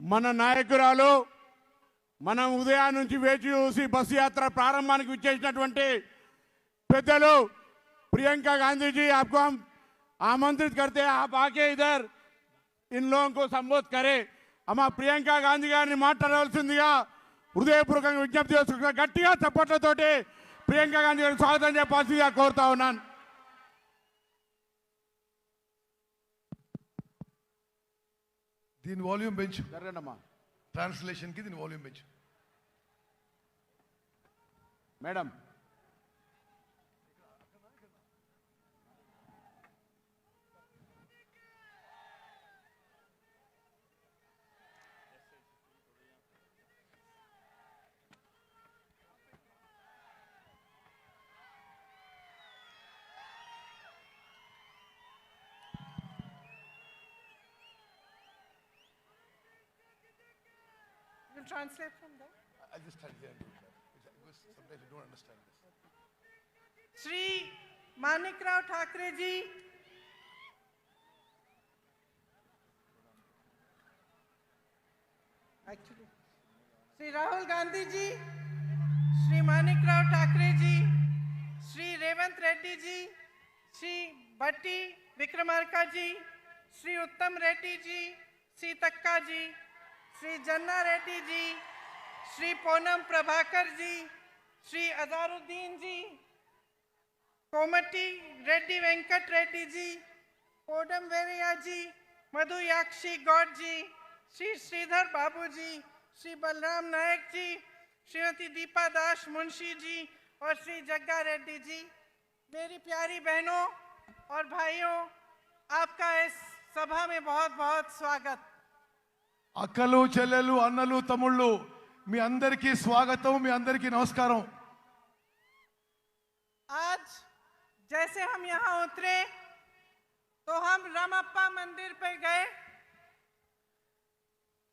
మన నాయకురాలు మనం ఉదయం నుంచి వేచి చూసి బస్సు యాత్ర ప్రారంభానికి విచ్చేసినటువంటి పెద్దలు प्रियंका गांधी जी, आपको हम आमंत्रित करते हैं, आप आके इधर इन लोगों को संबोधित करें। अम्मा प्रियंका गांधी गारिनी మాట్లాడాల్సిందిగా హృదయపూర్వకంగా విజ్ఞప్తి చేస్తున్నా। గట్టిగా చప్పట్లతోటి ప్రియాంక గాంధీ గారికి స్వాగతం చెప్పాల్సిందిగా కోరుతా ఉన్నాను। దీని వాల్యూమ్ పెంచు జరగండమ్మా, ట్రాన్స్లేషన్ కి దీని వాల్యూమ్ పెంచు madam. Translate from there. I just stand here and do that because sometimes you don't understand this. Shri Manikrao Thakre ji, actually, Shri Rahul Gandhi ji, Shri Manikrao Thakre ji, Shri Revant Reddy ji, Shri Bhatti Vikramarka ji, Shri Uttam Reddy ji, Shri Takka ji, Shri जन्ना रेड्डी जी, श्री पूनम प्रभाकर जी, श्री अजहरुद्दीन जी, कोमटी रेड्डी वेंकट रेड्डी जी, कोडम वेरिया जी, मधु याक्षी गौड जी, श्री श्रीधर बाबू जी, श्री बलराम नायक जी, श्रीमती दीपा दास मुंशी जी और श्री जग्गा रेड्डी जी। मेरी प्यारी बहनों और भाइयों, आपका इस सभा में बहुत बहुत स्वागत। అక్కలు చెల్లెలు అన్నలు తమ్ముళ్ళు మీ అందరికీ స్వాగతం, మీ అందరికీ నమస్కారం। आज जैसे हम यहाँ उतरे तो हम रामप्पा मंदिर पे गए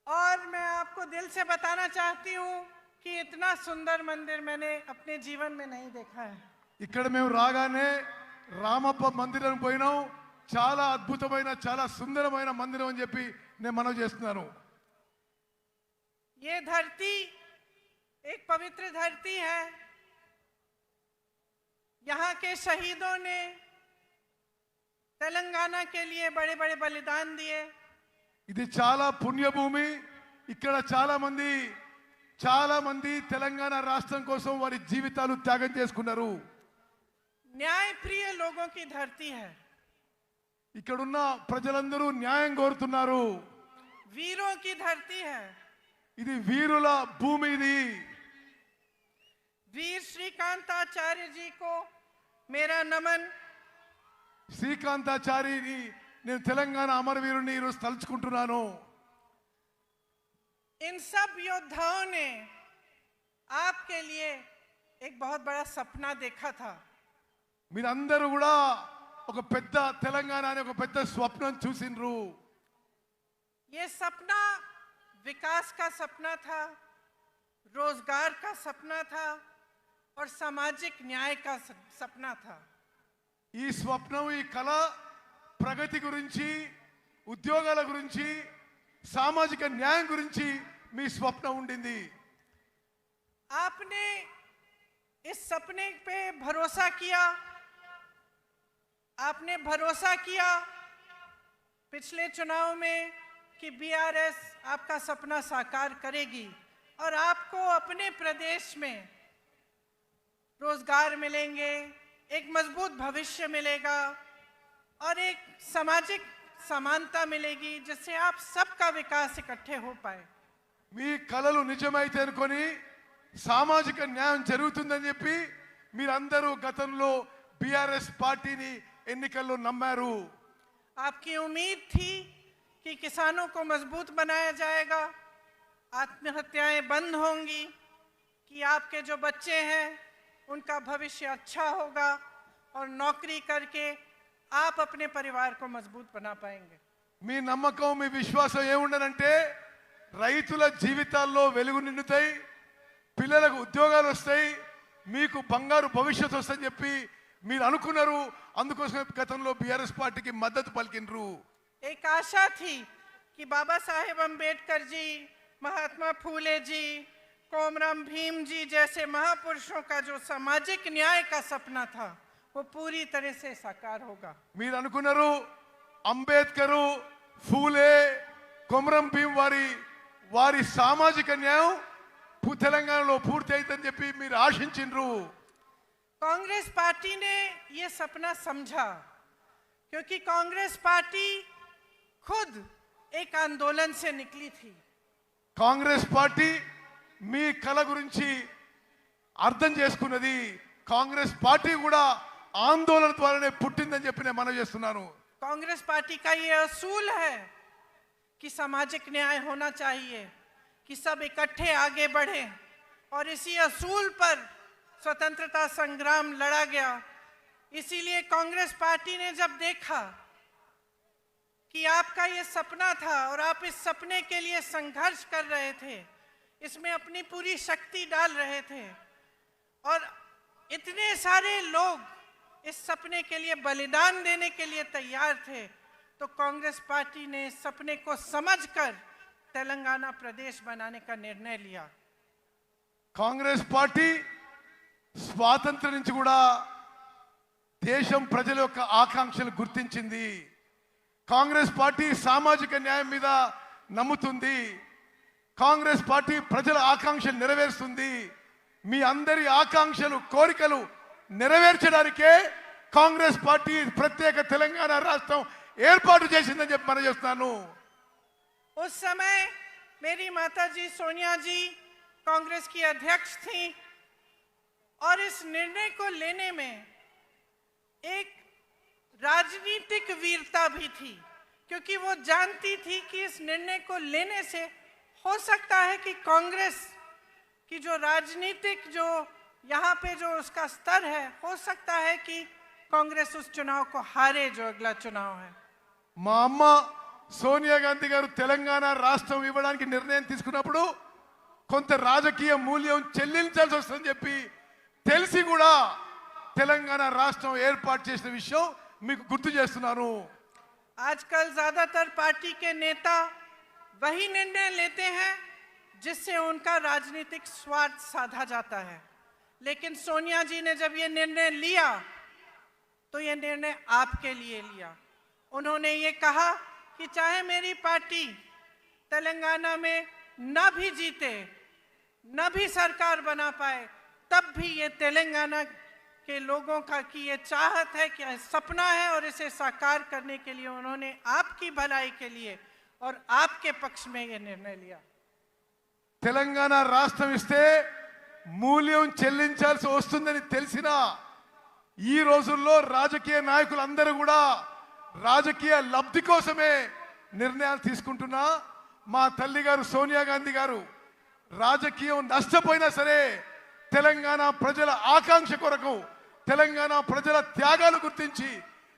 और मैं आपको दिल से बताना चाहती हूँ कि इतना सुंदर मंदिर मैंने अपने जीवन में नहीं देखा है। ఇక్కడ మేము రాగానే రామప్ప మందిరం పోయినాం, చాలా అద్భుతమైన చాలా సుందరమైన మందిరం అని చెప్పి నేను మనవి చేస్తున్నాను। ये धरती एक पवित्र धरती है। यहाँ के शहीदों ने तेलंगाना के लिए बड़े बड़े बलिदान दिए। ఇది చాలా పుణ్యభూమి, ఇక్కడ చాలా మంది తెలంగాణ రాష్ట్రం కోసం వారి జీవితాలు త్యాగం చేసుకున్నారు। न्यायप्रिय लोगों की धरती है। ఇక్కడున్న ప్రజలందరూ న్యాయం కోరుతున్నారు। वीरों की धरती है। ఇది వీరుల భూమి। ఇది वीर श्रीकांताचार्य जी को मेरा नमन। శ్రీకాంతాచారిని నేను తెలంగాణ అమరవీరుని ఈరోజు తలుచుకుంటున్నాను। इन सब योद्धाओं ने आपके लिए एक बहुत बड़ा सपना देखा था। మీరందరూ కూడా ఒక పెద్ద తెలంగాణ అనే ఒక పెద్ద స్వప్నం చూసిండ్రు। ये सपना विकास का सपना था, रोजगार का सपना था और सामाजिक न्याय का सपना था। ఈ స్వప్నం, ఈ కళ ప్రగతి గురించి, ఉద్యోగాల గురించి, సామాజిక న్యాయం గురించి మీ స్వప్నం ఉండింది। आपने इस सपने पे भरोसा किया। आपने भरोसा किया पिछले चुनाव में कि बीआरएस आपका सपना साकार करेगी और आपको अपने प्रदेश में रोजगार मिलेंगे, एक मजबूत भविष्य मिलेगा और एक सामाजिक समानता मिलेगी जिससे आप सबका विकास इकट्ठे हो पाए। మీ కలలు నిజమైతే అనుకొని సామాజిక న్యాయం జరుగుతుందని చెప్పి మీరందరూ గతంలో బీఆర్ఎస్ పార్టీని ఎన్నికల్లో నమ్మారు। आपकी उम्मीद थी कि किसानों को मजबूत बनाया जाएगा, आत्महत्याएं बंद होंगी, कि आपके जो बच्चे हैं उनका भविष्य अच्छा होगा और नौकरी करके आप अपने परिवार को मजबूत बना पाएंगे। మీ నమ్మకం, మీ విశ్వాసం ఏముండనంటే రైతుల జీవితాల్లో వెలుగు నిండుతాయి, పిల్లలకు ఉద్యోగాలు వస్తాయి, మీకు బంగారు భవిష్యత్తు వస్తుందని చెప్పి మీరు అనుకున్నారు। అందుకోసం గతంలో బీఆర్ఎస్ పార్టీకి మద్దతు పలికినరు। एक आशा थी कि बाबा साहेब अम्बेडकर जी, महात्मा फूले जी, कोमरम भीम जी जैसे महापुरुषों का जो सामाजिक न्याय का सपना था वो पूरी तरह से साकार होगा। మీరు అనుకున్నారు అంబేద్కర్ ఫూలే కొమరం భీం వారి సామాజిక న్యాయం తెలంగాణలో పూర్తి అవుతుందని చెప్పి మీరు ఆశించిండ్రు। कांग्रेस पार्टी ने ये सपना समझा क्योंकि कांग्रेस पार्टी खुद एक आंदोलन से निकली थी। కాంగ్రెస్ పార్టీ మీ కల గురించి అర్థం చేసుకున్నది। కాంగ్రెస్ పార్టీ కూడా ఆందోళన ద్వారానే పుట్టిందని చెప్పి నేను మనవి చేస్తున్నాను। कांग्रेस पार्टी का ये असूल है कि सामाजिक न्याय होना चाहिए, कि सब इकट्ठे आगे बढ़े, और इसी असूल पर स्वतंत्रता संग्राम लड़ा गया। इसीलिए कांग्रेस पार्टी ने जब देखा कि आपका ये सपना था और आप इस सपने के लिए संघर्ष कर रहे थे, इसमें अपनी पूरी शक्ति डाल रहे थे और इतने सारे लोग इस सपने के लिए बलिदान देने के लिए तैयार थे, तो कांग्रेस पार्टी ने इस सपने को समझकर तेलंगाना प्रदेश बनाने का निर्णय लिया। కాంగ్రెస్ పార్టీ స్వాతంత్ర్యం నుంచి కూడా దేశం ప్రజల యొక్క ఆకాంక్షలు గుర్తించింది। కాంగ్రెస్ పార్టీ సామాజిక న్యాయం మీద నమ్ముతుంది। కాంగ్రెస్ పార్టీ ప్రజల ఆకాంక్షలు నెరవేరుస్తుంది। మీ అందరి ఆకాంక్షలు కోరికలు నెరవేర్చడానికే కాంగ్రెస్ పార్టీ ప్రత్యేక తెలంగాణ రాష్ట్రం ఏర్పాటు చేసిందని చెప్పి మనం చేస్తున్నాను। उस समय मेरी माताजी सोनिया जी कांग्रेस की अध्यक्ष थी और इस निर्णय को लेने में एक राजनीतिक वीरता भी थी, क्योंकि वो जानती थी कि इस निर्णय को लेने से हो सकता है कि कांग्रेस की जो राजनीतिक जो यहाँ पे जो उसका स्तर है, हो सकता है कि कांग्रेस उस चुनाव को हारे जो अगला चुनाव है। మా అమ్మ సోనియా గాంధీ గారు తెలంగాణ రాష్ట్రం ఇవ్వడానికి నిర్ణయం తీసుకున్నప్పుడు కొంత రాజకీయ మూల్యం చెల్లించాల్సి వస్తుందని చెప్పి తెలిసి కూడా తెలంగాణ రాష్ట్రం ఏర్పాటు చేసిన విషయం మీకు గుర్తు చేస్తున్నాను। आजकल ज्यादातर पार्टी के नेता वही निर्णय लेते हैं जिससे उनका राजनीतिक स्वार्थ साधा जाता है, लेकिन सोनिया जी ने जब ये निर्णय लिया तो ये निर्णय आपके लिए लिया। उन्होंने ये कहा कि चाहे मेरी पार्टी तेलंगाना में न भी जीते, न भी सरकार बना पाए, तब भी ये तेलंगाना के लोगों का की ये चाहत है, कि सपना है, और इसे साकार करने के लिए उन्होंने आपकी भलाई के लिए और आपके पक्ष में ये निर्णय लिया। తెలంగాణ రాష్ట్రం ఇస్తే మూల్యం చెల్లించాల్సి వస్తుందని తెలిసినా ఈ రోజుల్లో రాజకీయ నాయకులందరూ కూడా రాజకీయ లబ్ధి కోసమే నిర్ణయాలు తీసుకుంటున్నా మా తల్లి గారు సోనియా గాంధీ గారు రాజకీయం నష్టపోయినా సరే తెలంగాణ ప్రజల ఆకాంక్ష కొరకు, తెలంగాణ ప్రజల త్యాగాలు గుర్తించి,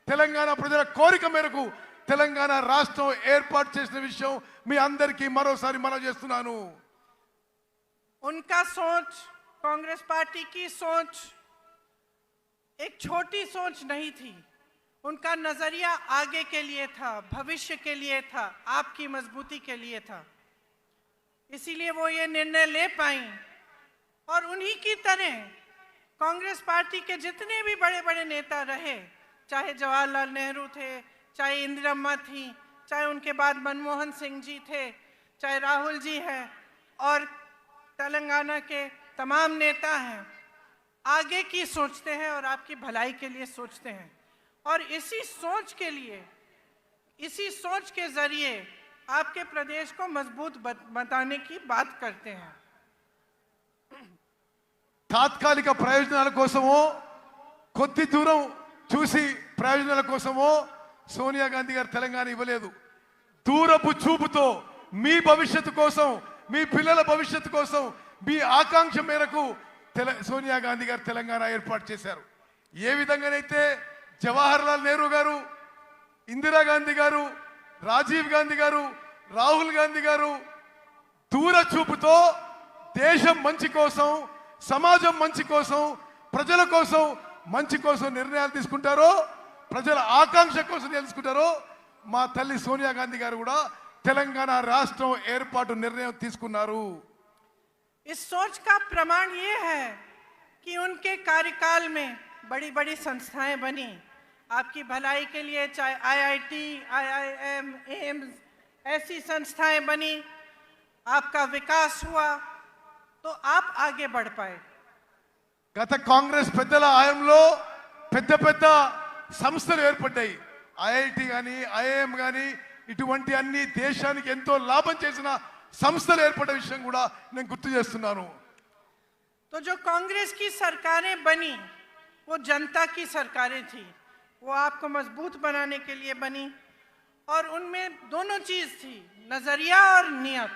తెలంగాణ ప్రజల కోరిక మేరకు తెలంగాణ రాష్ట్రం ఏర్పాటు చేసిన విషయం మీ అందరికీ మరోసారి మనవి చేస్తున్నాను। उनका सोच, कांग्रेस पार्टी की सोच एक छोटी सोच नहीं थी। उनका नजरिया आगे के लिए था, भविष्य के लिए था, आपकी मजबूती के लिए था। इसीलिए वो ये निर्णय ले पाई। और उन्हीं की तरह कांग्रेस पार्टी के जितने भी बड़े बड़े नेता रहे, चाहे जवाहरलाल नेहरू थे, चाहे इंदिरम्मा थी, चाहे उनके बाद मनमोहन सिंह जी थे, चाहे राहुल जी हैं, और तेलंगाना के तमाम नेता हैं, आगे की सोचते हैं और आपकी भलाई के लिए सोचते हैं। और इसी सोच के लिए, इसी सोच के जरिए आपके प्रदेश को मजबूत बताने की बात करते हैं। తాత్కాలిక ప్రయోజనాల కోసమో కొద్ది దూరం చూసి ప్రయోజనాల కోసమో సోనియా గాంధీ గారు తెలంగాణ ఇవ్వలేదు। దూరపు చూపుతో మీ భవిష్యత్తు కోసం, మీ పిల్లల భవిష్యత్తు కోసం, మీ ఆకాంక్ష మేరకు సోనియా గాంధీ గారు తెలంగాణ ఏర్పాటు చేశారు। ఏ విధంగానైతే జవహర్లాల్ నెహ్రూ గారు, ఇందిరాగాంధీ గారు, రాజీవ్ గాంధీ గారు, రాహుల్ గాంధీ గారు దూర చూపుతో దేశం మంచి కోసం, సమాజం మంచి కోసం, ప్రజల కోసం మంచి కోసం నిర్ణయాలు తీసుకుంటారో, ప్రజల ఆకాంక్ష కోసం తెలుసుకుంటారో, మా తల్లి సోనియా గాంధీ గారు కూడా తెలంగాణ రాష్ట్రం ఏర్పాటు నిర్ణయం తీసుకున్నారు. इस सोच का प्रमाण ये है कि उनके कार्यकाल में बड़ी बड़ी संस्थाएं बनी आपकी भलाई के लिए, चाहे आईआईटी, आईआईएम, एम्स, ऐसी संस्थाएं बनी, आपका विकास हुआ तो आप आगे बढ़ पाए. గత కాంగ్రెస్ పెద్దల హయాంలో పెద్ద పెద్ద సంస్థలు ఏర్పడ్డాయి. ఐఐటి కానీ ఐఐఎం కానీ ఇటువంటి అన్ని దేశానికి ఎంతో లాభం చేసిన సంస్థలు ఏర్పడ్డ విషయం కూడా నేను గుర్తు చేస్తున్నాను. तो जो कांग्रेस की सरकारें बनी वो जनता की सरकारें थी, वो आपको मजबूत बनाने के लिए बनी और उनमें दोनों चीज थी, नजरिया और नियत.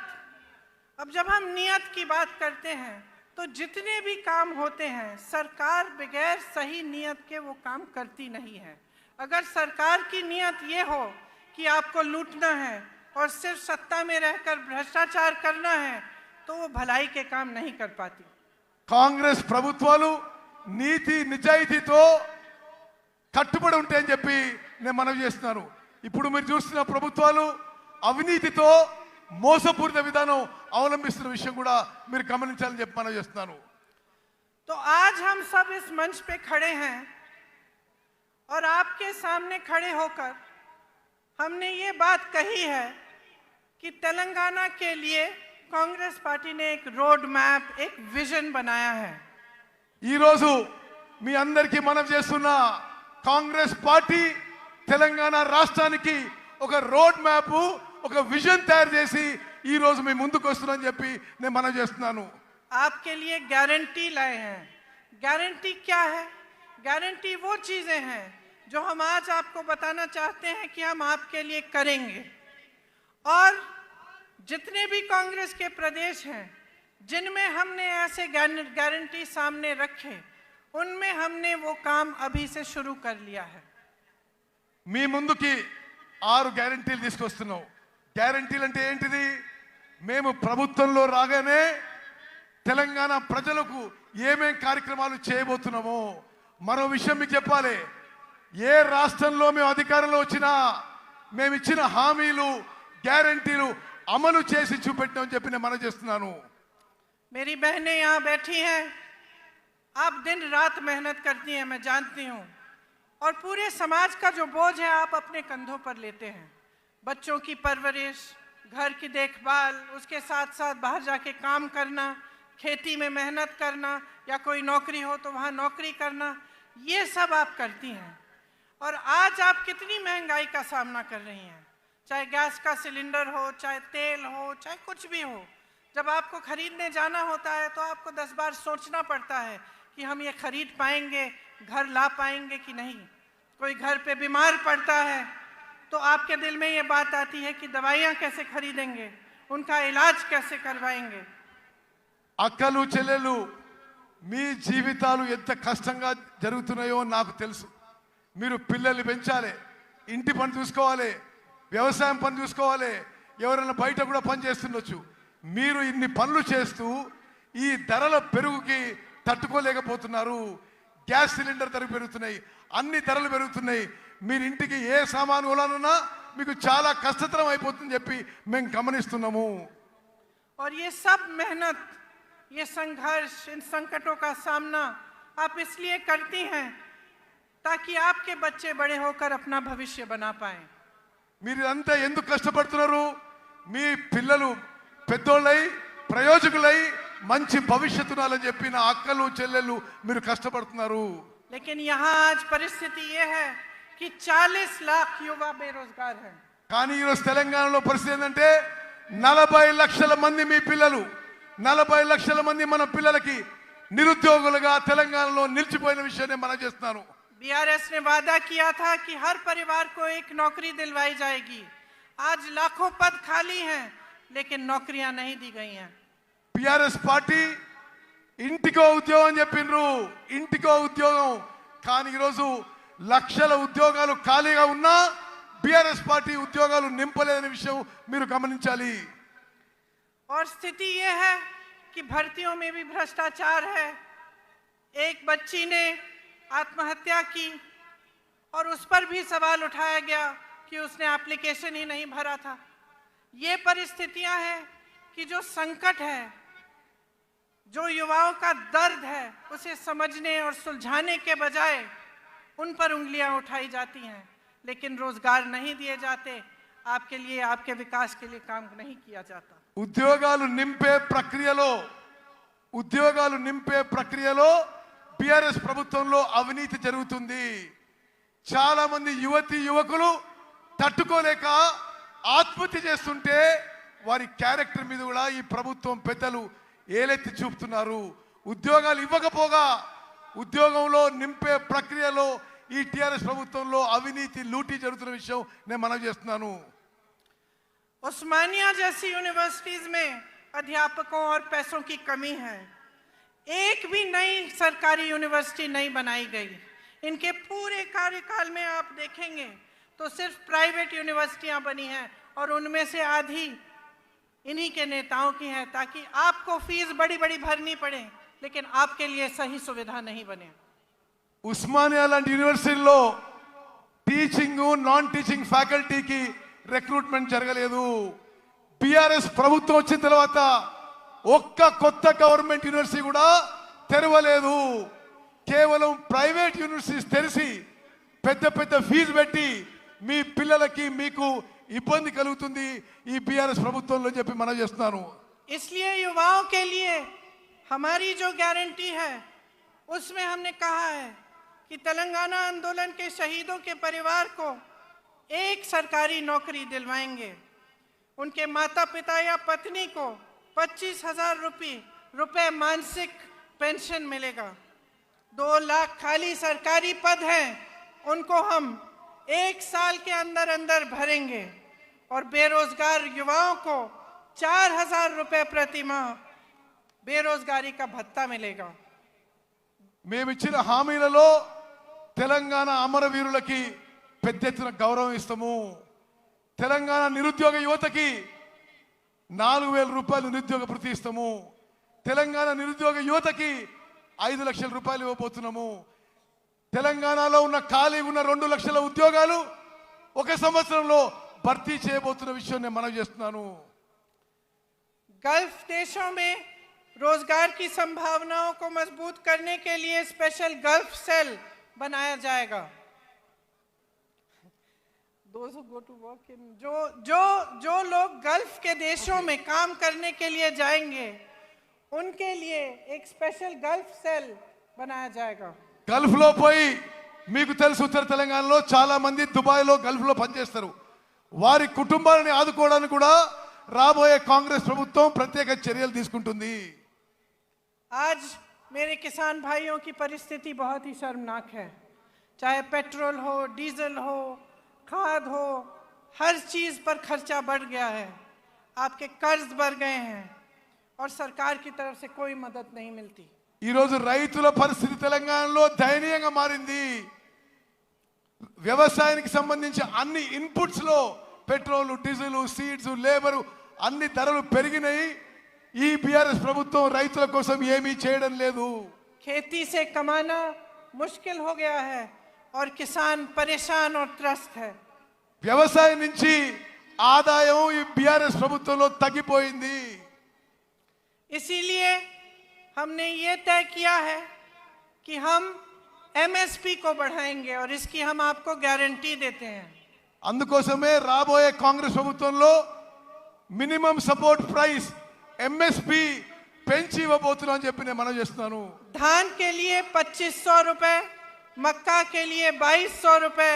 अब जब हम नियत की बात करते हैं तो जितने भी काम होते हैं सरकार बगैर सही नियत के वो काम करती नहीं है. अगर सरकार की नियत ये हो कि आपको लूटना है और सिर्फ सत्ता में रहकर भ्रष्टाचार करना है तो वो भलाई के काम नहीं कर पाती. కాంగ్రెస్ ప్రభుత్వాలు నీతి నిజాయితీతో కట్టుబడి ఉంటాయని చెప్పి నేను మనవి చేస్తున్నాను. ఇప్పుడు మీరు చూస్తున్న ప్రభుత్వాలు అవినీతితో మోసపూరిత విధానం అవలంబిస్తున్న విషయం కూడా మీరు గమనించాలని చెప్పి మనవి చేస్తున్నాను. तो आज हम सब इस मंच पे खड़े हैं और आपके सामने खड़े होकर हमने ये बात कही है कि तेलंगाना के लिए कांग्रेस पार्टी ने एक रोड मैप, एक विजन बनाया है. ఈ రోజు మీ అందరికీ మనవి చేస్తున్న కాంగ్రెస్ పార్టీ తెలంగాణ రాష్ట్రానికి ఒక రోడ్ మ్యాప్, ఒక విజన్ తయారు చేసి ఈ రోజు మీ ముందుకు వస్తున్నారని చెప్పి నేను మనవి చేస్తున్నాను. आपके लिए गारंटी लाए हैं. गारंटी क्या है? गारंटी वो चीजें हैं जो हम आज आपको बताना चाहते हैं कि हम आपके लिए करेंगे. और जितने भी कांग्रेस के प्रदेश हैं जिनमें हमने ऐसे गारंटी सामने रखे उनमें हमने वो काम अभी से शुरू कर लिया है. మీ ముందుకి 6 గ్యారెంటీలు తీసుకొస్తున్నాం. గ్యారెంటీలు అంటే ఏంటిది? మేము ప్రభుత్వంలో రాగానే తెలంగాణ ప్రజలకు ఏమేం కార్యక్రమాలు చేయబోతున్నామో మరో విషయం మీకు చెప్పాలి. ఏ రాష్ట్రంలో మేము అధికారంలో వచ్చినా మేము ఇచ్చిన హామీలు గ్యారెంటీలు అమలు చేసి చూపెట్టామని చెప్పి నేను మనం చేస్తున్నాను. मेरी बहनें यहाँ बैठी हैं, आप दिन रात मेहनत करती हैं, मैं जानती हूँ, और पूरे समाज का जो बोझ है आप अपने कंधों पर लेते हैं. बच्चों की परवरिश, घर की देखभाल, उसके साथ साथ बाहर जाके काम करना, खेती में मेहनत करना या कोई नौकरी हो तो वहाँ नौकरी करना, ये सब आप करती हैं. और आज आप कितनी महंगाई का सामना कर रही हैं, चाहे गैस का सिलेंडर हो, चाहे तेल हो, चाहे कुछ भी हो. जब आपको खरीदने जाना होता है तो आपको 10 बार सोचना पड़ता है कि हम ये खरीद पाएंगे, घर ला पाएंगे कि नहीं. कोई घर पे बीमार पड़ता है तो आपके दिल में ये बात आती है कि दवाइयाँ कैसे खरीदेंगे, उनका इलाज कैसे करवाएंगे. అక్కలు చెల్లెలు మీ జీవితాలు ఎంత కష్టంగా జరుగుతున్నాయో నాకు తెలుసు. మీరు పిల్లల్ని పెంచాలి, ఇంటి పని చూసుకోవాలి, వ్యవసాయం పని చూసుకోవాలి, ఎవరైనా బయట కూడా పని చేస్తుండొచ్చు. మీరు ఇన్ని పనులు చేస్తూ ఈ ధరల పెరుగుకి తట్టుకోలేకపోతున్నారు. గ్యాస్ సిలిండర్ ధర పెరుగుతున్నాయి, అన్ని ధరలు పెరుగుతున్నాయి. మీరు ఇంటికి ఏ సామాను కొనాలన్నా మీకు చాలా కష్టతరం అయిపోతుందని చెప్పి మేము గమనిస్తున్నాము. और ये सब मेहनत, ये संघर्ष, इन संकटों का सामना आप इसलिए करती हैं ताकि आपके बच्चे बड़े होकर अपना भविष्य बना पाएं. మీరు అంతా ఎందుకు కష్టపడుతున్నారు? మీ పిల్లలు పెద్దోళ్ళై ప్రయోజకులై మంచి భవిష్యత్తు ఉండాలని చెప్పి నా అక్కలు చెల్లెళ్ళు మీరు కష్టపడుతున్నారు. लेकिन यहाँ आज परिस्थिति ये है कि 40 लाख युवा बेरोजगार हैं. కానీ ఈరోజు తెలంగాణలో పరిస్థితి ఏంటంటే 40 లక్షల మంది మీ పిల్లలు, 40 లక్షల మంది మన పిల్లలకి నిరుద్యోగులుగా తెలంగాణలో నిలిచిపోయిన విషయాన్ని మనం చేస్తున్నాను. बीआरएस ने वादा किया था कि हर परिवार को एक नौकरी दिलवाई जाएगी. आज लाखों पद खाली हैं लेकिन नौकरियां नहीं दी गई हैं. టిఆర్ఎస్ పార్టీ ఇంటికో ఉద్యోగం చెప్పిండ్రు, ఇంటికో ఉద్యోగం. కానీ ఈరోజు లక్షల ఉద్యోగాలు ఖాళీగా ఉన్నా బీఆర్ఎస్ పార్టీ ఉద్యోగాలు నింపలేదనే విషయం మీరు గమనించాలి. और स्थिति ये है कि भर्तियों में भी भ्रष्टाचार है. एक बच्ची ने आत्महत्या की और उस पर भी सवाल उठाया गया कि उसने एप्लीकेशन ही नहीं भरा था. ये परिस्थितियां हैं कि जो संकट है, जो युवाओं का दर्द है, उसे समझने और सुलझाने के बजाय उन पर उंगलियां उठाई जाती हैं, लेकिन रोजगार नहीं दिए जाते, आपके लिए, आपके विकास के लिए काम नहीं किया जाता। ఉద్యోగాలు నింపే ప్రక్రియలో బిఆర్ఎస్ ప్రభుత్వంలో అవినీతి జరుగుతుంది. చాలా మంది యువకులు తట్టుకోలేక ఆత్మహత్య చేస్తుంటే వారి క్యారెక్టర్ మీద కూడా ఈ ప్రభుత్వం పెద్దలు ఏలెత్తి చూపుతున్నారు. ఉద్యోగాలు ఇవ్వకపోగా ఉద్యోగంలో నింపే ప్రక్రియలో ఈ టిఆర్ఎస్ ప్రభుత్వంలో అవినీతి లూటీ జరుగుతున్న విషయం నేను మనవి చేస్తున్నాను. उस्मानिया जैसी यूनिवर्सिटीज में अध्यापकों और पैसों की कमी है। एक भी नई सरकारी यूनिवर्सिटी नहीं बनाई गई। इनके पूरे कार्यकाल में आप देखेंगे तो सिर्फ प्राइवेट यूनिवर्सिटियां बनी हैं और उनमें से आधी इन्हीं के नेताओं की है, ताकि आपको फीस बड़ी बड़ी भरनी पड़े लेकिन आपके लिए सही सुविधा नहीं बने। उस्मानिया लांటి యూనివర్సిటీలో టీచింగ్ నాన్ టీచింగ్ ఫ్యాకల్టీకి రిక్రూట్మెంట్ జరగలేదు. బిఆర్ఎస్ ప్రభుత్వం వచ్చిన తర్వాత ఒక్క కొత్త గవర్నమెంట్ యూనివర్సిటీ కూడా తెరవలేదు. కేవలం ప్రైవేట్ యూనివర్సిటీస్ తెరిచి పెద్ద పెద్ద ఫీజు పెట్టి మీ పిల్లలకి మీకు ఇబ్బంది కలుగుతుంది ఈ బిఆర్ఎస్ ప్రభుత్వంలో చెప్పి మనం చేస్తున్నాను. इसलिए युवाओं के लिए हमारी जो गारंटी है उसमें हमने कहा है कि तेलंगाना आंदोलन के शहीदों के परिवार को एक सरकारी नौकरी दिलवाएंगे। उनके माता पिता या पत्नी को 25,000 रुपए मासिक पेंशन मिलेगा। 2 लाख खाली सरकारी पद हैं, उनको हम 1 साल के अंदर अंदर भरेंगे और बेरोजगार युवाओं को 4,000 रुपए प्रति माह बेरोजगारी का भत्ता मिलेगा। మేమిచ్చిన హామీలలో తెలంగాణ అమరవీరులకి పెద్ద ఎత్తున గౌరవం ఇస్తాము. తెలంగాణ నిరుద్యోగ యువతకి 4,000 రూపాయలు నిరుద్యోగ భృతి ఇస్తాము. తెలంగాణ నిరుద్యోగ యువతకి 5 లక్షల రూపాయలు ఇవ్వబోతున్నాము. తెలంగాణలో ఉన్న ఖాళీగా ఉన్న 2 లక్షల ఉద్యోగాలు ఒక సంవత్సరంలో భర్తీ చేయబోతున్న విషయం నేను మనవి చేస్తున్నాను. गल्फ देशों में रोजगार की संभावनाओं को मजबूत करने के लिए स्पेशल गल्फ सेल बनाया जाएगा। जो लोग गल्फ के देशों में काम करने के लिए जाएंगे उनके लिए एक स्पेशल गल्फ सेल बनाया जाएगा। గల్ఫ్ లో పోయి మీకు తెలుసు ఉత్తర తెలంగాణలో చాలా మంది దుబాయ్ లో గల్ఫ్ లో పనిచేస్తారు. వారి కుటుంబాలను ఆదుకోవడానికి కూడా రాబోయే కాంగ్రెస్ ప్రభుత్వం ప్రత్యేక చర్యలు తీసుకుంటుంది. आज मेरे किसान भाइयों की परिस्थिति बहुत ही शर्मनाक है। चाहे पेट्रोल हो, डीजल हो, खाद हो, हर चीज पर खर्चा बढ़ गया है। आपके कर्ज बढ़ गए हैं और सरकार की तरफ से कोई मदद नहीं मिलती। ఈ రోజు రైతుల పరిస్థితి తెలంగాణలో దయనీయంగా మారింది. వ్యవసాయానికి సంబంధించి అన్ని ఇన్పుట్స్ లో పెట్రోల్, డీజిల్, సీడ్స్, లేబర్ అన్ని ధరలు పెరిగినాయి. ఈ బిఆర్ఎస్ ప్రభుత్వం రైతుల కోసం ఏమీ చేయడం లేదు. खेती से कमाना मुश्किल हो गया है और किसान परेशान और त्रस्त है। వ్యవసాయం నుంచి ఆదాయం ఈ బిఆర్ఎస్ ప్రభుత్వంలో తగ్గిపోయింది. इसीलिए हमने ये तय किया है कि हम एमएसपी को बढ़ाएंगे और इसकी हम आपको गारंटी देते हैं। అందుకోసమే రాబోయే కాంగ్రెస్ ప్రభుత్వంలో మినిమం సపోర్ట్ ప్రైస్ ఎంఎస్పి పెంచి ఇవ్వబోతున్నాం అని చెప్పి నేను మనం చేస్తున్నాను. धान के लिए 2,500 रुपए, मक्का के लिए 2,200 रुपए,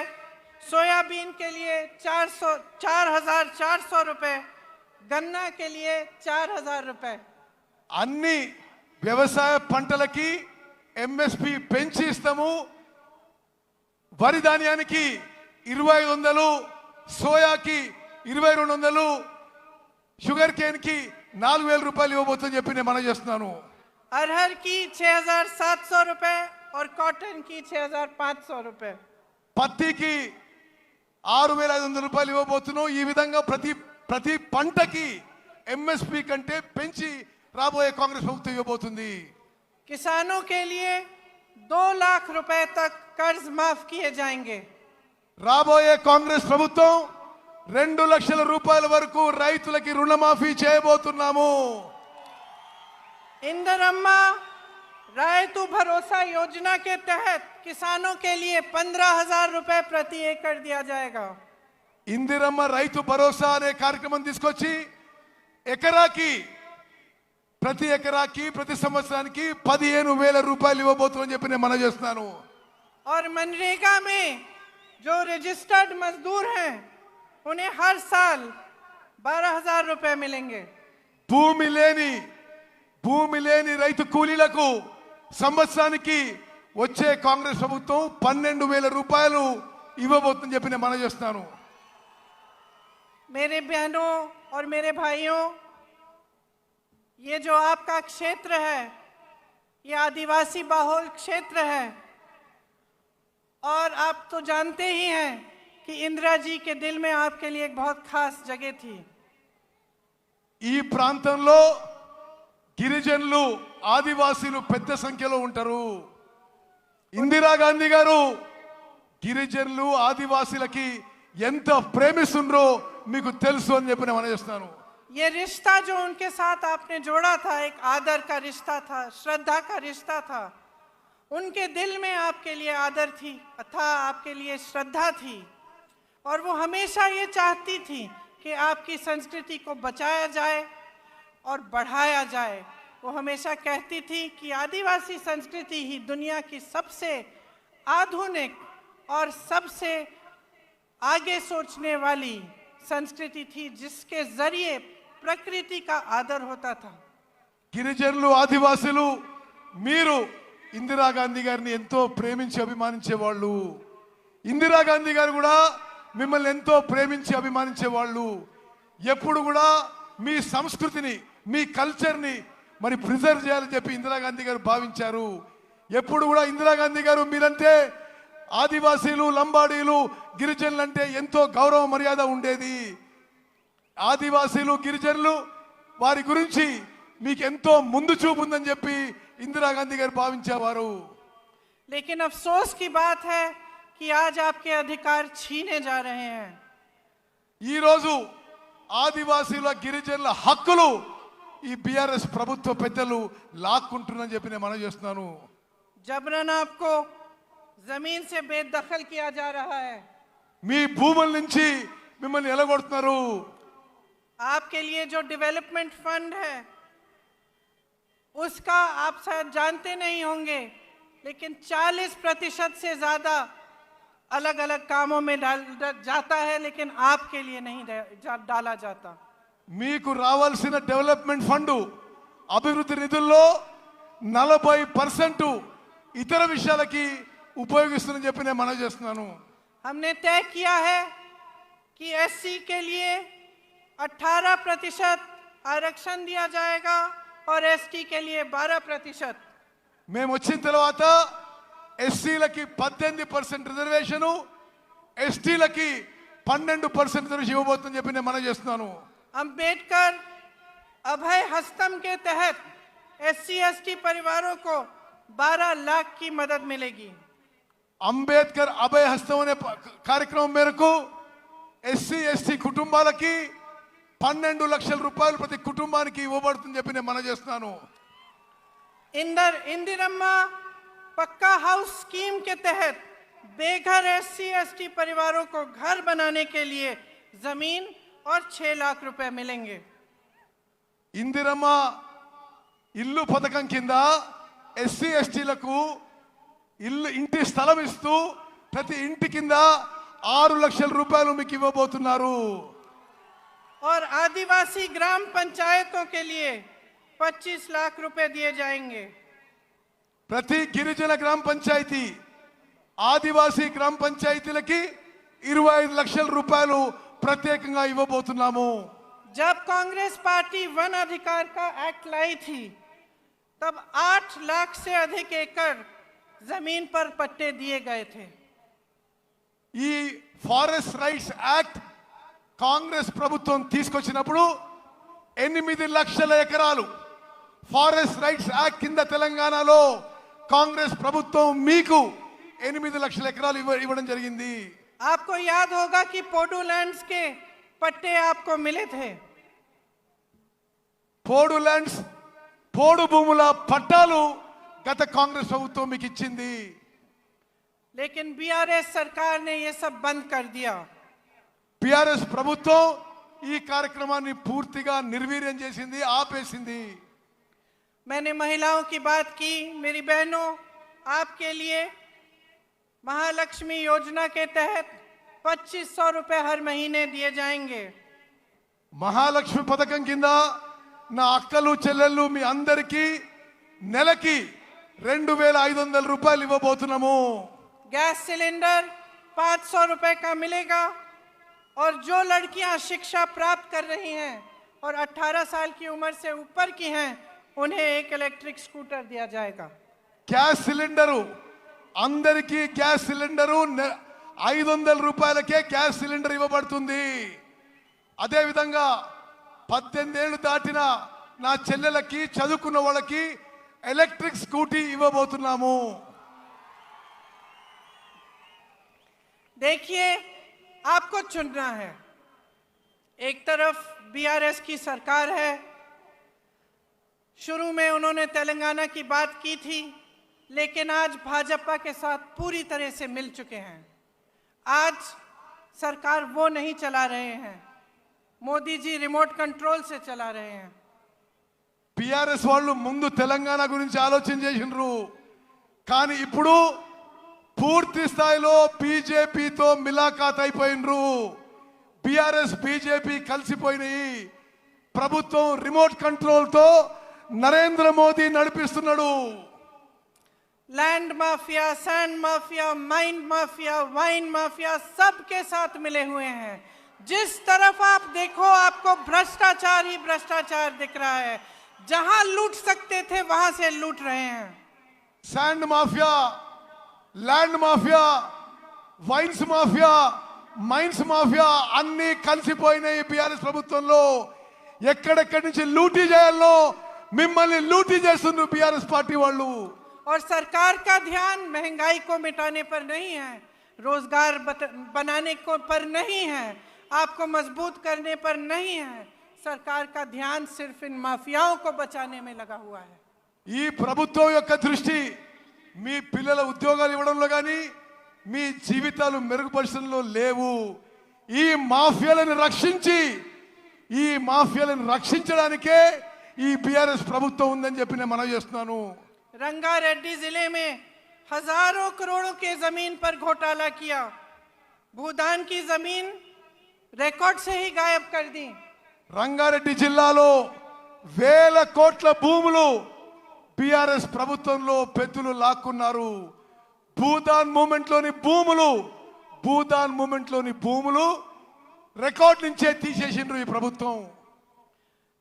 सोयाबीन के लिए 4,400 रुपए, गन्ना के लिए 4,000 रुपए। అన్ని వ్యవసాయ పంటలకి ఎంఎస్పి పెంచి ఇస్తాము. వరి ధాన్యానికి 2,500, సోయాకి 2,200, షుగర్ కేన్ కి 4,000 రూపాయలు ఇవ్వబోతుందని చెప్పి నేను మనం చేస్తున్నాను. अरहर की 6,700 रुपए और कॉटन की 6,500 रुपए। పత్తికి 6,500 రూపాయలు ఇవ్వబోతున్నాం. ఈ విధంగా ప్రతి పంటకి ఎంఎస్పి కంటే పెంచి రాబోయే కాంగ్రెస్ ప్రభుత్వం ఇవ్వబోతుంది. किसानों के लिए 2 लाख रुपए तक कर्ज माफ किए जाएंगे। రాబోయే కాంగ్రెస్ ప్రభుత్వం 2 లక్షల రూపాయల వరకు రైతులకి రుణమాఫీ చేయబోతున్నాము. इंदिरम्मा रायतु भरोसा योजना के तहत किसानों के लिए 15,000 रुपए प्रति एकड़ दिया जाएगा. ఇందిరమ్మ రైతు భరోసా అనే కార్యక్రమం తీసుకొచ్చి ప్రతి ఎకరాకి ప్రతి సంవత్సరానికి 15,000 రూపాయలు ఇవ్వబోతుందని చెప్పి నేను మనవి చేస్తున్నాను. और मनरेगा में जो रजिस्टर्ड मजदूर हैं उन्हें हर साल 12,000 रुपए मिलेंगे. భూమి లేని రైతు కూలీలకు సంవత్సరానికి వచ్చే కాంగ్రెస్ ప్రభుత్వం 12,000 రూపాయలు ఇవ్వబోతుందని చెప్పి నేను మనవి చేస్తున్నాను. मेरे बहनों और मेरे भाइयों, ये जो आपका क्षेत्र है ये आदिवासी बहुल क्षेत्र है और आप तो जानते ही हैं कि इंदिरा जी के दिल में आपके लिए एक बहुत खास जगह थी. ఈ ప్రాంతంలో గిరిజనులు ఆదివాసీలు పెద్ద సంఖ్యలో ఉంటారు. ఇందిరాగాంధీ గారు గిరిజనులు ఆదివాసీలకి ఎంత ప్రేమిస్తుండ్రో మీకు తెలుసు అని చెప్పి నేను మనవి చేస్తున్నాను. ये रिश्ता जो उनके साथ आपने जोड़ा था एक आदर का रिश्ता था, श्रद्धा का रिश्ता था. उनके दिल में आपके लिए आदर थी अथा आपके लिए श्रद्धा थी और वो हमेशा ये चाहती थी कि आपकी संस्कृति को बचाया जाए और बढ़ाया जाए. वो हमेशा कहती थी कि आदिवासी संस्कृति ही दुनिया की सबसे आधुनिक और सबसे आगे सोचने वाली संस्कृति थी जिसके जरिए प्रकृति का आदर होता था. గిరిజనులు ఆదివాసీలు మీరు ఇందిరాగాంధీ గారిని ఎంతో ప్రేమించి అభిమానించేవాళ్ళు. ఇందిరాగాంధీ గారు కూడా మిమ్మల్ని ఎంతో ప్రేమించి అభిమానించేవాళ్ళు. ఎప్పుడు కూడా మీ సంస్కృతిని మీ కల్చర్ని మరి ప్రిజర్వ్ చేయాలని చెప్పి ఇందిరాగాంధీ గారు భావించారు. ఎప్పుడు కూడా ఇందిరాగాంధీ గారు మీరంటే ఆదివాసీలు లంబాడీలు గిరిజనులు అంటే ఎంతో గౌరవ మర్యాద ఉండేది. ఆదివాసీలు గిరిజనులు వారి గురించి మీకు ఎంతో ముందు చూపు ఉందని చెప్పి ఇందిరాగాంధీ గారు భావించేవారు. लेकिन अफसोस की बात है कि आज आपके अधिकार छीने जा रहे हैं. ఈ రోజు ఆదివాసీల గిరిజనుల హక్కులు ఈ బీఆర్ఎస్ ప్రభుత్వ పెద్దలు లాక్కుంటున్నారని చెప్పి నేను మనవి చేస్తున్నాను. जबरन आपको जमीन से बेदखल किया जा रहा है. మీ భూముల నుంచి మిమ్మల్ని ఎలగొడుతున్నారు. आपके लिए जो डेवलपमेंट फंड है उसका आप शायद जानते नहीं होंगे, लेकिन 40% से ज्यादा अलग अलग कामों में जाता है, लेकिन आपके लिए नहीं डाला जाता. మీకు రావాల్సిన డెవలప్మెంట్ ఫండ్ అభివృద్ధి నిధుల్లో 40% ఇతర విషయాలకి ఉపయోగిస్తుందని చెప్పి నేను మనవి చేస్తున్నాను. हमने तय किया है कि एससी के लिए 18% आरक्षण दिया जाएगा और एसटी के लिए 12%. మేము వచ్చిన తర్వాత ఎస్సీలకి 18% రిజర్వేషను, ఎస్టీలకి 12% రిజర్వేషన్ ఇవ్వబోతుందని చెప్పి నేను మనవి చేస్తున్నాను. अंबेडकर अभय हस्तम के तहत एससी एसटी परिवारों को 12 लाख की मदद मिलेगी. అంబేద్కర్ అభయ హస్తం అనే కార్యక్రమం మేరకు ఎస్సీ ఎస్టీ కుటుంబాలకి 12 లక్షల రూపాయలు ప్రతి కుటుంబానికి ఇవ్వబడుతుందని చెప్పి నేను మనవి చేస్తున్నాను. इंदिरम्मा पक्का हाउस स्कीम के तहत बेघर एससी एसटी परिवारों को घर बनाने के लिए जमीन और 6 लाख रुपए मिलेंगे. ఇందిరమ్మ ఇల్లు పథకం కింద ఎస్సీ ఎస్టీలకు ఇంటి స్థలం ఇస్తూ ప్రతి ఇంటి కింద 6 లక్షల రూపాయలు మీకు ఇవ్వబోతున్నారు. और आदिवासी ग्राम पंचायतों के लिए 25 लाख रुपए दिए जाएंगे. ప్రతి గిరిజన గ్రామ పంచాయతీ ఆదివాసీ గ్రామ పంచాయతీలకి 25 లక్షల రూపాయలు ప్రత్యేకంగా ఇవ్వబోతున్నాము. जब कांग्रेस पार्टी वन अधिकार का एक्ट लाई थी तब 8 लाख से अधिक एकड़ जमीन पर पट्टे दिए गए थे. ఈ ఫారెస్ట్ రైట్స్ యాక్ట్ కాంగ్రెస్ ప్రభుత్వం తీసుకొచ్చినప్పుడు 8 లక్షల ఎకరాలు ఫారెస్ట్ రైట్స్ యాక్ట్ కింద తెలంగాణలో కాంగ్రెస్ ప్రభుత్వం మీకు 8 లక్షల ఎకరాలు ఇవ్వడం జరిగింది. आपको याद होगा कि पोडो लैंड्स के पट्टे आपको मिले थे। పోడు ల్యాండ్స్ పోడు భూముల పట్టాలు గత కాంగ్రెస్ ప్రభుత్వం మీకు ఇచ్చింది. लेकिन बीआरएस सरकार ने ये सब बंद कर दिया। బిఆర్ఎస్ ప్రభుత్వం ఈ కార్యక్రమాన్ని పూర్తిగా నిర్వీర్యం చేసింది, ఆపేసింది. मैंने महिलाओं की बात की। मेरी बहनों, आपके लिए महालक्ष्मी योजना के तहत 2500 रुपए हर महीने दिए जाएंगे। మహాలక్ష్మి పథకం కింద నా అక్కలు చెల్లెళ్ళు మీ అందరికీ నెలకి 2500 రూపాయలు ఇవ్వబోతున్నాము. गैस सिलेंडर 500 रुपए का मिलेगा और जो लड़कियां शिक्षा प्राप्त कर रही हैं और 18 साल की उम्र से ऊपर की हैं उन्हें एक इलेक्ट्रिक स्कूटर दिया जाएगा। గ్యాస్ సిలిండరు అందరికీ గ్యాస్ సిలిండరు 500 రూపాయలకే గ్యాస్ సిలిండర్ ఇవ్వబడుతుంది. అదే విధంగా 18 ఏళ్ళు దాటిన నా చెల్లెలకి చదువుకున్న వాళ్ళకి ఎలక్ట్రిక్ స్కూటీ ఇవ్వబోతున్నాము. देखिए, आपको चुनना है। एक तरफ बीआरएस की सरकार है। शुरू में उन्होंने तेलंगाना की बात की थी, लेकिन आज भाजपा के साथ पूरी तरह से मिल चुके हैं। आज सरकार वो नहीं चला रहे हैं, मोदी जी रिमोट कंट्रोल से चला रहे हैं। బిఆర్ఎస్ వాళ్ళు ముందు తెలంగాణ గురించి ఆలోచన చేసినారు, కానీ ఇప్పుడు పూర్తి స్థాయిలో బీజేపీతో మిలాఖాత్ అయిపోయినరు. బిఆర్ఎస్ బీజేపీ కలిసిపోయినాయి. ప్రభుత్వం రిమోట్ కంట్రోల్తో నరేంద్ర మోదీ నడిపిస్తున్నాడు. Land mafia, sand mafia, mind mafia, wine mafia सबके साथ मिले हुए हैं। जिस तरफ आप देखो आपको भ्रष्टाचार ही भ्रष्टाचार दिख रहा है। जहां लूट सकते थे वहां से लूट रहे हैं। Sand mafia, land mafia, wines mafia, mines mafia అన్ని కలిసిపోయినాయి బీఆర్ఎస్ ప్రభుత్వంలో. ఎక్కడెక్కడి నుంచి లూటీ చేయాలో మిమ్మల్ని లూటీ చేస్తున్నారు బీఆర్ఎస్ పార్టీ వాళ్ళు. और सरकार का ध्यान महंगाई को मिटाने पर नहीं है, रोजगार बनाने को पर नहीं है, आपको मजबूत करने पर नहीं है। सरकार का ध्यान सिर्फ इन माफियाओं को बचाने में लगा हुआ है। ఈ ప్రభుత్వం యొక్క దృష్టి మీ పిల్లల ఉద్యోగాలు ఇవ్వడంలో కానీ మీ జీవితాలు మెరుగుపరచడంలో లేవు. ఈ మాఫియాలను రక్షించడానికే ఈ బీఆర్ఎస్ ప్రభుత్వం ఉందని చెప్పి నేను మనవి చేస్తున్నాను. रंगारेड्डी जिले में हजारों करोड़ों के जमीन पर घोटाला किया। भूदान की जमीन रिकॉर्ड से ही गायब कर दी। రంగారెడ్డి జిల్లాలో 1000 కోట్ల భూములు బీఆర్ఎస్ ప్రభుత్వంలో పెద్దలు లాక్కున్నారు. భూదాన్ మూమెంట్లోని భూములు రికార్డ్ నుంచే తీసేసిండ్రు ఈ ప్రభుత్వం.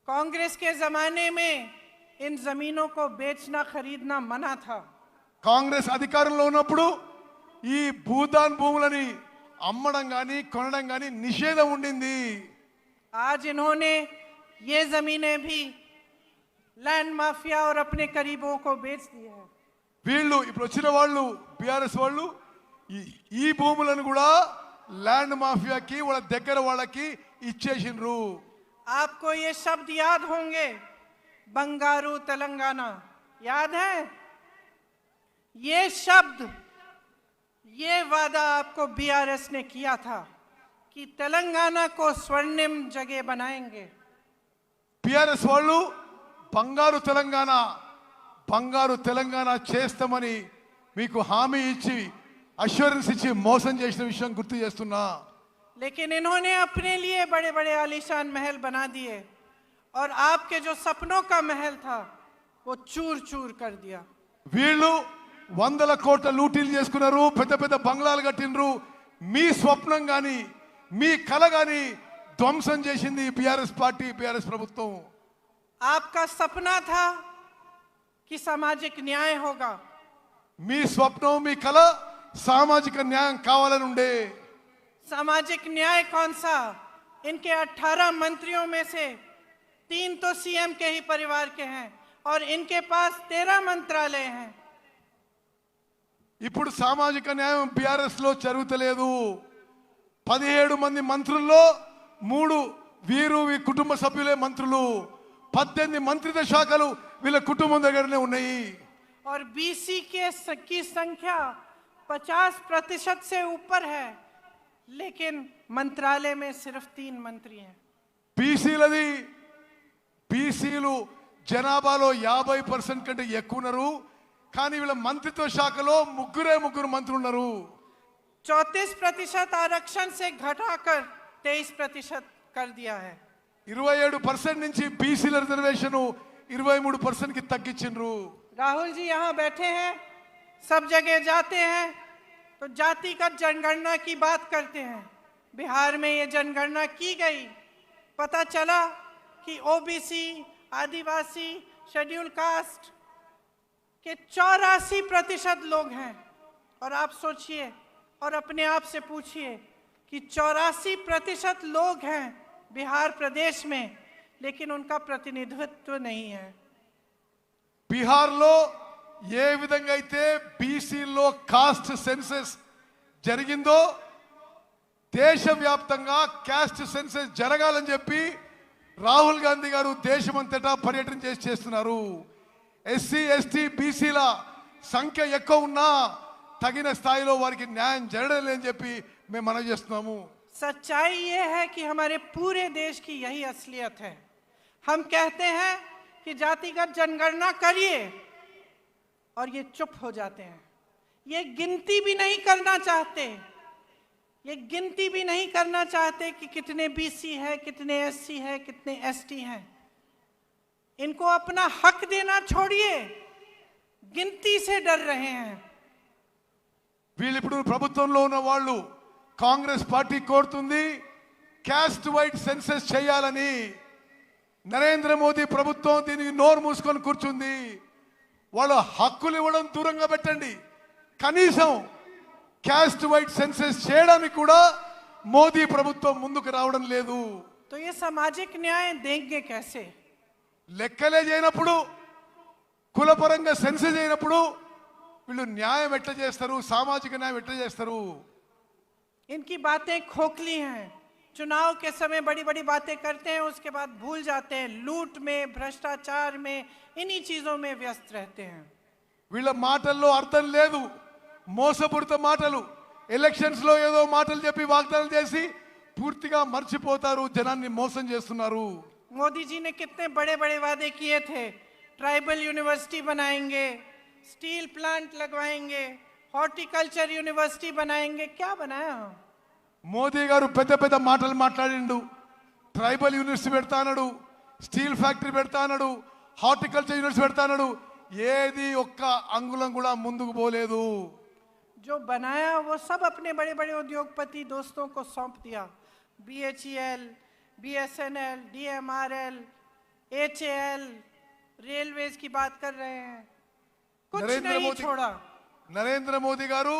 कांग्रेस के जमाने में इन जमीनों को बेचना खरीदना मना था। కాంగ్రెస్ అధికారంలో ఉన్నప్పుడు ఈ భూదాన్ భూములని అమ్మడం కానీ కొనడం కానీ నిషేధం ఉండింది. आज इन्होंने ये जमीनें भी लैंड माफिया और अपने करीबों को बेच दी है। వీళ్ళు ఇప్పుడు వచ్చిన వాళ్ళు బీఆర్ఎస్ వాళ్ళు ఈ భూములను కూడా ల్యాండ్ మాఫియాకి వాళ్ళ దగ్గర వాళ్ళకి ఇచ్చేసిండ్రు. आपको ये शब्द याद होंगे, बंगारू तेलंगाना, याद है? ये शब्द, ये वादा आपको बीआरएस ने किया था कि तेलंगाना को स्वर्णिम जगह बनाएंगे। బీఆర్ఎస్ వాళ్ళు బంగారు తెలంగాణ చేస్తామని మీకు హామీ ఇచ్చి అష్యూరెన్స్ ఇచ్చి మోసం చేసిన విషయం గుర్తు చేస్తున్నా. लेकिन इन्होंने अपने लिए बड़े बड़े आलीशान महल बना दिए और आपके जो सपनों का महल था वो चूर चूर कर दिया। వీళ్ళు 100 కోట్ల లూటీలు చేసుకున్నారు, పెద్ద పెద్ద బంగ్లాలు కట్టినరు. మీ స్వప్నం గాని మీ కల గాని ధ్వంసం చేసింది బీఆర్ఎస్ పార్టీ, బీఆర్ఎస్ ప్రభుత్వం. आपका सपना था कि सामाजिक न्याय होगा। మీ స్వప్నం మీ కల సామాజిక న్యాయం కావాలని ఉండే. सामाजिक न्याय कौन सा? इनके 18 मंत्रियों में से 3 तो सीएम के ही परिवार के हैं और इनके पास 13 मंत्रालय हैं। ఇప్పుడు సామాజిక న్యాయం బీఆర్ఎస్ లో జరుగుతలేదు. 17 మంది మంత్రుల్లో 3 వీరు ఈ కుటుంబ సభ్యులే మంత్రులు, 18 మంత్రిత్వ శాఖలు వీళ్ళ కుటుంబం దగ్గరనే ఉన్నాయి. और बीसी की संख्या 50% से ऊपर है, लेकिन मंत्रालय में सिर्फ 3 मंत्री हैं. బీసీలు జనాభాలో 50% కంటే ఎక్కువ ఉన్నారు, కానీ వీళ్ళ మంత్రిత్వ శాఖలో ముగ్గురు మంత్రులు ఉన్నారు. 34% आरक्षण से घटाकर 23% कर दिया है. 27% నుంచి బీసీల రిజర్వేషన్ 23% కి తగ్గించిండ్రు. राहुल जी यहाँ बैठे हैं, सब जगह जाते हैं तो जातिगत जनगणना की बात करते हैं. बिहार में ये जनगणना की गई, पता चला कि ओबीसी, आदिवासी, शेड्यूल कास्ट के 84% लोग हैं. और आप सोचिए और अपने आप से पूछिए कि 84% लोग हैं बिहार प्रदेश में, लेकिन उनका प्रतिनिधित्व नहीं है. బీహార్లో ఏ విధంగా అయితే బీసీలో కాస్ట్ సెన్సస్ జరిగిందో దేశవ్యాప్తంగా కాస్ట్ సెన్సస్ జరగాలని చెప్పి రాహుల్ గాంధీ గారు దేశమంతటా పర్యటన చేస్తున్నారు. ఎస్సీ ఎస్టీ బీసీల సంఖ్య ఎక్కువ ఉన్నా తగిన స్థాయిలో వారికి న్యాయం జరగడం లేదని చెప్పి మేము మనవి చేస్తున్నాము. सच्चाई ये है कि हमारे पूरे देश की यही असलियत है. हम कहते हैं कि जातिगत जनगणना करिए और ये चुप हो जाते हैं. ये गिनती भी नहीं करना चाहते, कि कितने बीसी है, कितने एससी है, कितने एसटी हैं. इनको अपना हक देना छोड़िए, गिनती से डर रहे हैं. వీళ్ళు ఇప్పుడు ప్రభుత్వంలో ఉన్న వాళ్ళు కాంగ్రెస్ పార్టీ కోరుతుంది క్యాస్ట్ వైడ్ సెన్సస్ చేయాలని. నరేంద్ర మోదీ ప్రభుత్వం దీనికి నోరు మూసుకొని కూర్చుంది. వాళ్ళ హక్కులు ఇవ్వడం దూరంగా పెట్టండి, కనీసం క్యాస్ట్ వైడ్ సెన్సస్ చేయడానికి కూడా మోదీ ప్రభుత్వం ముందుకు రావడం లేదు. तो ये सामाजिक न्याय देंगे कैसे? లెక్కలే చేయనప్పుడు, కులపరంగా సెన్సస్ చేయనప్పుడు వీళ్ళు న్యాయం ఎట్లా చేస్తారు, సామాజిక న్యాయం ఎట్లా చేస్తారు? इनकी बातें खोखली हैं. चुनाव के समय बड़ी बड़ी बातें करते हैं, उसके बाद भूल जाते हैं. लूट में, भ्रष्टाचार में, इन्हीं चीजों में व्यस्त रहते हैं. వీళ్ళ మాటల్లో అర్థం లేదు, మోసపూరిత మాటలు. ఎలక్షన్స్ లో ఏదో మాటలు చెప్పి వాగ్దానాలు చేసి పూర్తిగా మర్చిపోతారు, జనాన్ని మోసం చేస్తున్నారు. मोदी जी ने कितने बड़े बड़े वादे किए थे. ट्राइबल यूनिवर्सिटी बनाएंगे, स्टील प्लांट लगवाएंगे, हॉर्टिकल्चर यूनिवर्सिटी बनाएंगे. क्या बनाया? మోదీ గారు పెద్ద పెద్ద మాటలు మాట్లాడిండు. ట్రైబల్ యూనివర్సిటీ పెడతా అన్నాడు, స్టీల్ ఫ్యాక్టరీ పెడతా అన్నాడు, హార్టికల్చర్ యూనివర్సిటీ పెడతా అన్నాడు. ఏది ఒక్క అంగుళం కూడా ముందుకు పోలేదు. जो बनाया वो सब अपने बड़े बड़े उद्योगपति दोस्तों को सौंप दिया. BHEL, BSNL, DMRL, HAL, railways की बात कर रहे हैं. कुछ नहीं छोड़ा. నరేంద్ర మోదీ గారు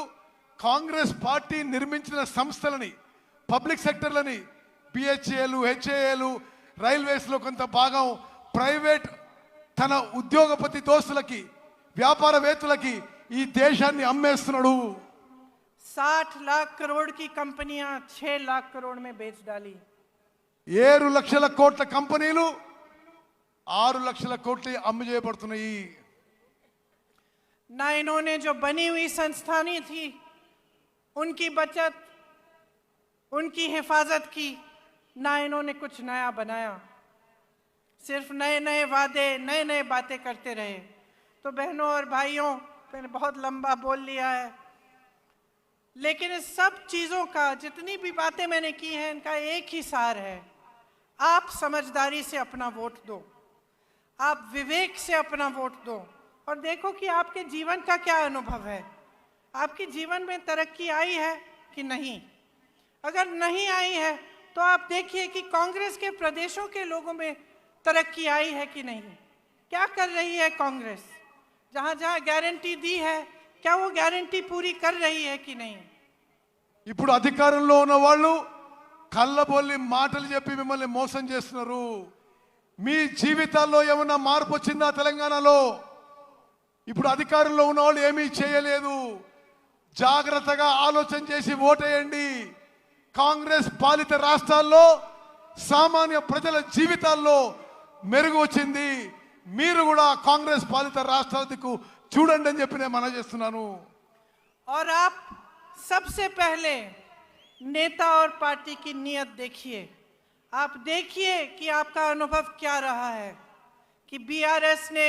కాంగ్రెస్ పార్టీ నిర్మించిన సంస్థలని, పబ్లిక్ సెక్టర్లని, BHEL, HAL, రైల్వేస్ లో కొంత భాగం ప్రైవేట్ తన ఉద్యోగపతి దోస్తులకి, వ్యాపారవేత్తలకి ఈ దేశాన్ని అమ్మేస్తున్నాడు. 60 लाख करोड़ की कंपनियां 6 लाख करोड़ में बेच डाली. 7 లక్షల కోట్ల కంపెనీలు 6 లక్షల కోట్లు అమ్ము చేయబడుతున్నాయి. ना इन्होंने जो बनी हुई संस्थानें थी उनकी बचत, उनकी हिफाजत की, ना इन्होंने कुछ नया बनाया. सिर्फ नए नए वादे, नए नए बातें करते रहे. तो बहनों और भाइयों, मैंने बहुत लंबा बोल लिया है, लेकिन इस सब चीज़ों का, जितनी भी बातें मैंने की हैं, इनका एक ही सार है. आप समझदारी से अपना वोट दो, आप विवेक से अपना वोट दो और देखो कि आपके जीवन का क्या अनुभव है. आपके जीवन में तरक्की आई है कि नहीं? अगर नहीं आई है तो आप देखिए कि कांग्रेस के प्रदेशों के लोगों में तरक्की आई है कि नहीं. क्या कर रही है कांग्रेस? जहां जहां गारंटी दी है, क्या वो गारंटी पूरी कर रही है कि नहीं? ఇప్పుడు అధికారంలో ఉన్న వాళ్ళు కళ్ళబొల్లి మాటలు చెప్పి మిమ్మల్ని మోసం చేస్తున్నారు. మీ జీవితాల్లో ఏమైనా మార్పు వచ్చిందా తెలంగాణలో? ఇప్పుడు అధికారంలో ఉన్న వాళ్ళు ఏమీ చేయలేదు. జాగ్రత్తగా ఆలోచన చేసి ఓటేయండి. కాంగ్రెస్ పాలిత రాష్ట్రాల్లో సామాన్య ప్రజల జీవితాల్లో మెరుగు వచ్చింది. మీరు కూడా కాంగ్రెస్ పాలిత రాష్ట్రాలకు చూడండి అని చెప్పి నేను మనవి చేస్తున్నాను. और आप सबसे पहले नेता और पार्टी की नीयत देखिए. आप देखिए कि आपका अनुभव क्या रहा है कि बीआरएस ने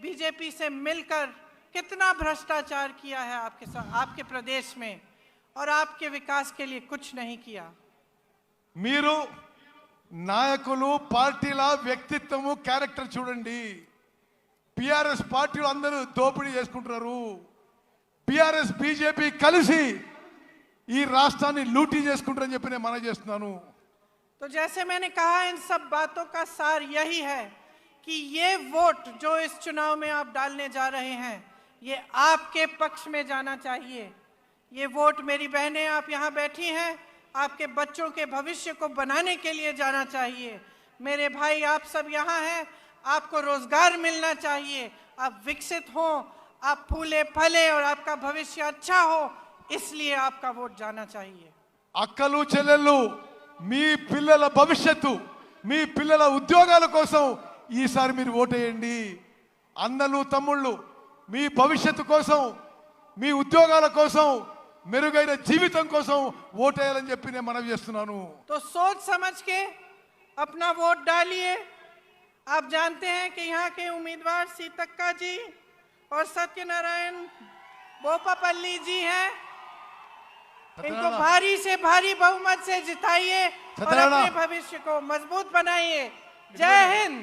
बीजेपी से मिलकर कितना भ्रष्टाचार किया है आपके साथ, आपके प्रदेश में, और आपके विकास के लिए कुछ नहीं किया. మీరు నాయకులు పార్టీల వ్యక్తిత్వము క్యారెక్టర్ చూడండి. పిఆర్ఎస్ పార్టీలు అందరూ దోపిడీ చేసుకుంటున్నారు. పిఆర్ఎస్ బీజేపీ కలిసి ఈ రాష్ట్రాన్ని లూటీ చేసుకుంటారని చెప్పి నేను మనవి చేస్తున్నాను. तो जैसे मैंने कहा, इन सब बातों का सार यही है कि ये वोट जो इस चुनाव में आप डालने जा रहे हैं, ये आपके पक्ष में जाना चाहिए. ये वोट, मेरी बहनें आप यहाँ बैठी हैं, आपके बच्चों के भविष्य को बनाने के लिए जाना चाहिए. मेरे भाई आप सब यहाँ हैं, आपको रोजगार मिलना चाहिए, आप विकसित हो, आप फूले फले और आपका भविष्य अच्छा हो, इसलिए आपका वोट जाना चाहिए. అక్కలు చెల్లెళ్ళు, మీ పిల్లల భవిష్యత్తు, మీ పిల్లల ఉద్యోగాల కోసం ఈసారి మీరు ఓటేయండి. అన్నలు తమ్ముళ్ళు, మీ భవిష్యత్తు కోసం, మీ ఉద్యోగాల కోసం, మెరుగైన జీవితం కోసం ఓటేయాలని చెప్పి నేను మనవి చేస్తున్నాను. तो सोच समझ के अपना वोट डालिए. आप जानते हैं कि यहाँ के उम्मीदवार सीतक्का जी और सत्यनारायण बोपापल्ली जी हैं. इनको भारी से भारी बहुमत से जिताइए और अपने भविष्य को मजबूत बनाइए. जय हिंद.